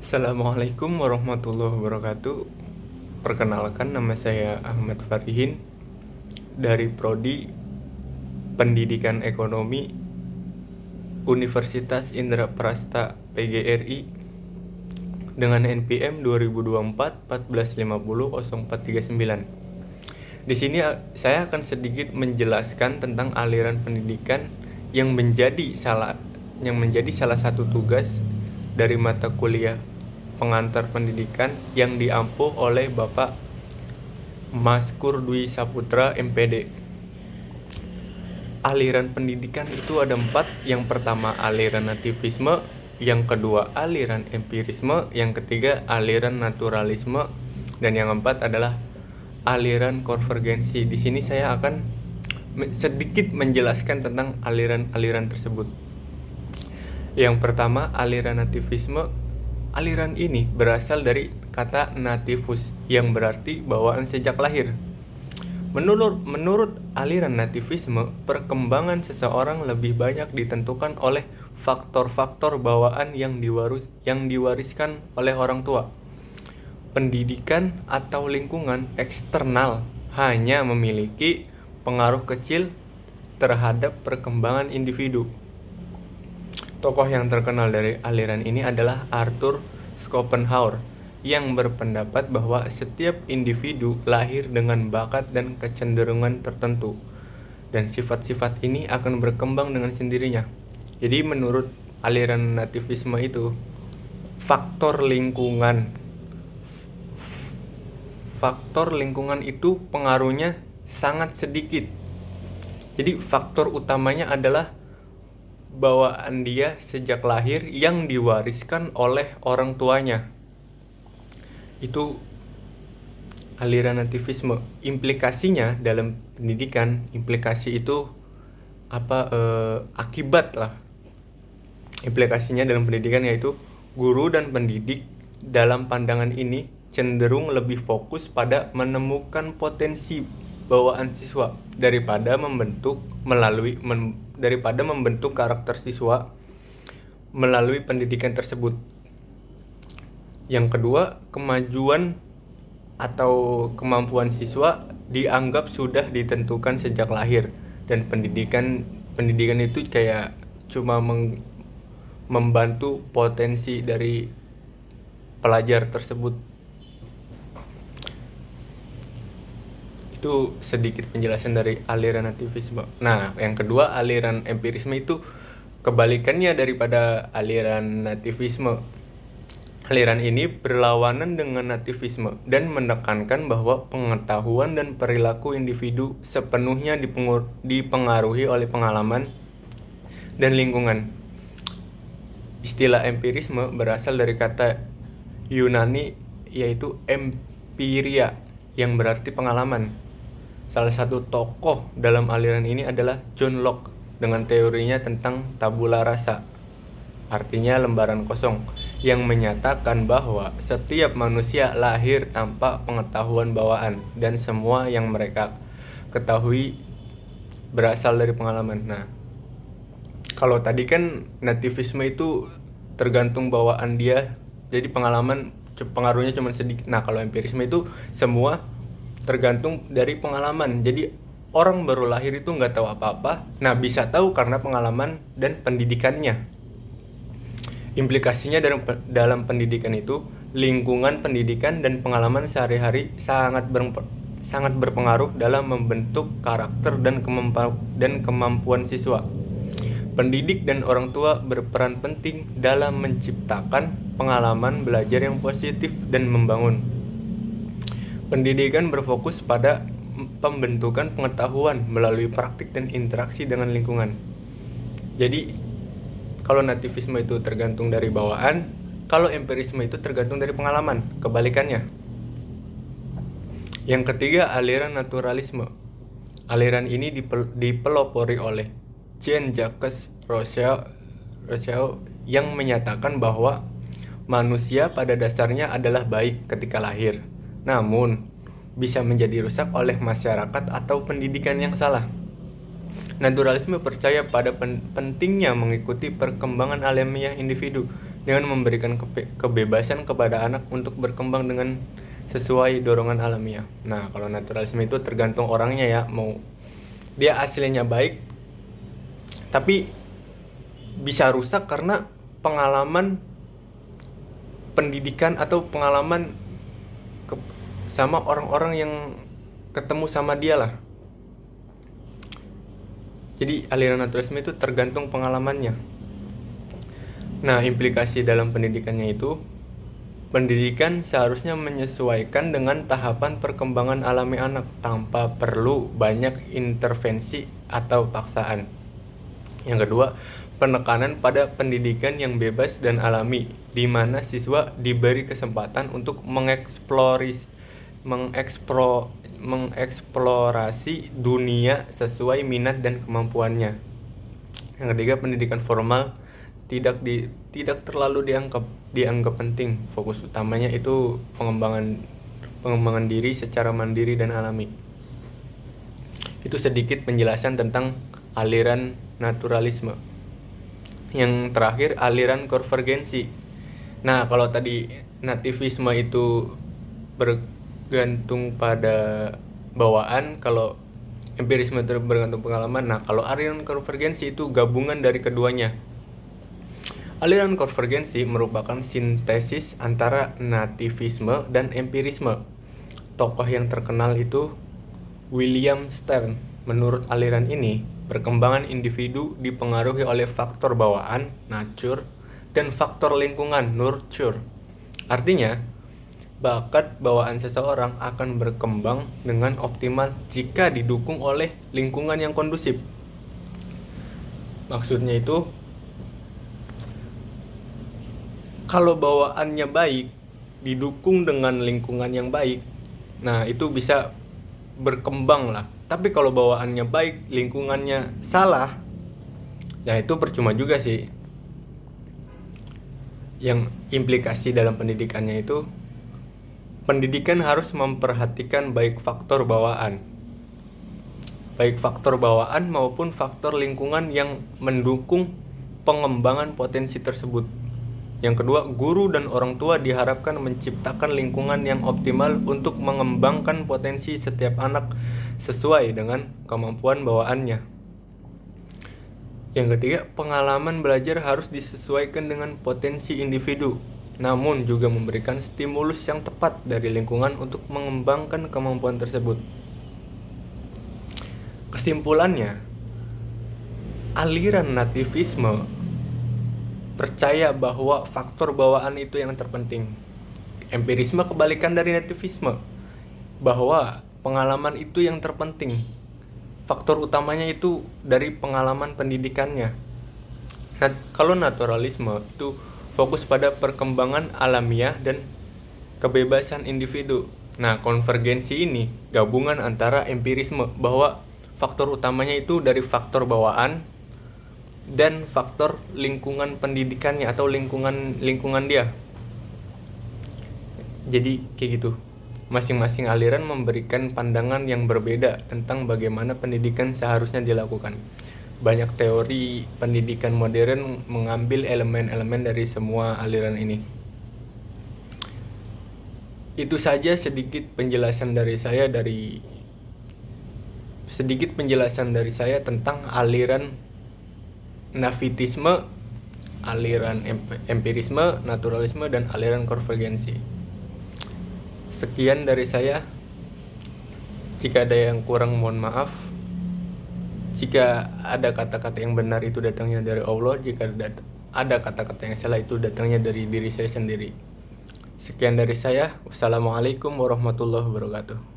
Assalamualaikum warahmatullahi wabarakatuh. Perkenalkan, nama saya Ahmad Farihin dari Prodi Pendidikan Ekonomi Universitas Indraprasta PGRI dengan NPM 2024 1450 0439. Di sini saya akan sedikit menjelaskan tentang aliran pendidikan yang menjadi salah satu tugas dari mata kuliah pengantar pendidikan yang diampu oleh Bapak Maskur Dwi Saputra MPD. Aliran pendidikan itu ada 4. Yang pertama aliran nativisme, yang kedua aliran empirisme, yang ketiga aliran naturalisme, dan yang keempat adalah aliran konvergensi. Di sini saya akan sedikit menjelaskan tentang aliran-aliran tersebut. Yang pertama, aliran nativisme. Aliran ini berasal dari kata nativus yang berarti bawaan sejak lahir. Menurut aliran nativisme, perkembangan seseorang lebih banyak ditentukan oleh faktor-faktor bawaan yang diwariskan oleh orang tua. Pendidikan atau lingkungan eksternal hanya memiliki pengaruh kecil terhadap perkembangan individu. Tokoh yang terkenal dari aliran ini adalah Arthur Schopenhauer yang berpendapat bahwa setiap individu lahir dengan bakat dan kecenderungan tertentu, dan sifat-sifat ini akan berkembang dengan sendirinya. Jadi menurut aliran nativisme itu, faktor lingkungan itu pengaruhnya sangat sedikit. Jadi faktor utamanya adalah bawaan dia sejak lahir yang diwariskan oleh orang tuanya. Itu aliran nativisme. Implikasinya dalam pendidikan, implikasi itu akibat lah. Implikasinya dalam pendidikan yaitu guru dan pendidik dalam pandangan ini cenderung lebih fokus pada menemukan potensi bawaan siswa daripada membentuk karakter siswa melalui pendidikan tersebut. Yang kedua, kemajuan atau kemampuan siswa dianggap sudah ditentukan sejak lahir, dan pendidikan itu kayak cuma membantu potensi dari pelajar tersebut. Itu sedikit penjelasan dari aliran nativisme. Nah, yang kedua, aliran empirisme itu kebalikannya daripada aliran nativisme. Aliran ini berlawanan dengan nativisme dan menekankan bahwa pengetahuan dan perilaku individu sepenuhnya dipengaruhi oleh pengalaman dan lingkungan. Istilah empirisme berasal dari kata Yunani yaitu empiria yang berarti pengalaman. Salah satu tokoh dalam aliran ini adalah John Locke dengan teorinya tentang tabula rasa, artinya lembaran kosong, yang menyatakan bahwa setiap manusia lahir tanpa pengetahuan bawaan dan semua yang mereka ketahui berasal dari pengalaman. Nah, kalau tadi kan nativisme itu tergantung bawaan dia, jadi pengalaman pengaruhnya cuma sedikit. Nah, kalau empirisme itu semua tergantung dari pengalaman. Jadi orang baru lahir itu nggak tahu apa-apa. Nah, bisa tahu karena pengalaman dan pendidikannya. Implikasinya dalam pendidikan itu, lingkungan pendidikan dan pengalaman sehari-hari sangat berpengaruh dalam membentuk karakter dan kemampuan siswa. Pendidik dan orang tua berperan penting dalam menciptakan pengalaman belajar yang positif dan membangun. Pendidikan berfokus pada pembentukan pengetahuan melalui praktik dan interaksi dengan lingkungan. Jadi, kalau nativisme itu tergantung dari bawaan, kalau empirisme itu tergantung dari pengalaman, kebalikannya. Yang ketiga, aliran naturalisme. Aliran ini dipelopori oleh Jean-Jacques Rousseau yang menyatakan bahwa manusia pada dasarnya adalah baik ketika lahir, namun bisa menjadi rusak oleh masyarakat atau pendidikan yang salah. Naturalisme percaya pada pentingnya mengikuti perkembangan alamiah individu dengan memberikan kebebasan kepada anak untuk berkembang dengan sesuai dorongan alamiah. Nah, kalau naturalisme itu tergantung orangnya ya, mau dia aslinya baik tapi bisa rusak karena pengalaman pendidikan atau pengalaman sama orang-orang yang ketemu sama dia lah. Jadi aliran naturalisme itu tergantung pengalamannya. Nah, implikasi dalam pendidikannya itu, pendidikan seharusnya menyesuaikan dengan tahapan perkembangan alami anak tanpa perlu banyak intervensi atau paksaan. Yang kedua, penekanan pada pendidikan yang bebas dan alami, di mana siswa diberi kesempatan untuk mengeksplorasi dunia sesuai minat dan kemampuannya. Yang ketiga, pendidikan formal tidak terlalu dianggap penting. Fokus utamanya itu pengembangan diri secara mandiri dan alami. Itu sedikit penjelasan tentang aliran naturalisme. Yang terakhir, aliran konvergensi. Nah, kalau tadi nativisme itu bergantung pada bawaan, kalau empirisme itu bergantung pengalaman. Nah, kalau aliran konvergensi itu gabungan dari keduanya. Aliran konvergensi merupakan sintesis antara nativisme dan empirisme. Tokoh yang terkenal itu William Stern. Menurut aliran ini, perkembangan individu dipengaruhi oleh faktor bawaan, nature, dan faktor lingkungan, nurture. Artinya, bakat bawaan seseorang akan berkembang dengan optimal jika didukung oleh lingkungan yang kondusif. Maksudnya itu, kalau bawaannya baik, didukung dengan lingkungan yang baik, nah itu bisa berkembang lah. Tapi kalau bawaannya baik, lingkungannya salah, ya itu percuma juga sih. Yang implikasi dalam pendidikannya itu, pendidikan harus memperhatikan baik faktor bawaan maupun faktor lingkungan yang mendukung pengembangan potensi tersebut. Yang kedua, guru dan orang tua diharapkan menciptakan lingkungan yang optimal untuk mengembangkan potensi setiap anak sesuai dengan kemampuan bawaannya. Yang ketiga, pengalaman belajar harus disesuaikan dengan potensi individu, namun juga memberikan stimulus yang tepat dari lingkungan untuk mengembangkan kemampuan tersebut. Kesimpulannya, aliran nativisme percaya bahwa faktor bawaan itu yang terpenting. Empirisme kebalikan dari nativisme, bahwa pengalaman itu yang terpenting. Faktor utamanya itu dari pengalaman pendidikannya. Kalau naturalisme itu fokus pada perkembangan alamiah dan kebebasan individu. Nah, konvergensi ini gabungan antara empirisme, bahwa faktor utamanya itu dari faktor bawaan dan faktor lingkungan pendidikannya atau lingkungan dia. Jadi kayak gitu. Masing-masing aliran memberikan pandangan yang berbeda tentang bagaimana pendidikan seharusnya dilakukan. Banyak teori pendidikan modern mengambil elemen-elemen dari semua aliran ini. Itu saja sedikit penjelasan dari saya tentang aliran navitisme, aliran empirisme, naturalisme, dan aliran konvergensi. Sekian dari saya. Jika ada yang kurang, mohon maaf. Jika ada kata-kata yang benar, itu datangnya dari Allah. Jika ada kata-kata yang salah, itu datangnya dari diri saya sendiri. Sekian dari saya. Wassalamualaikum warahmatullahi wabarakatuh.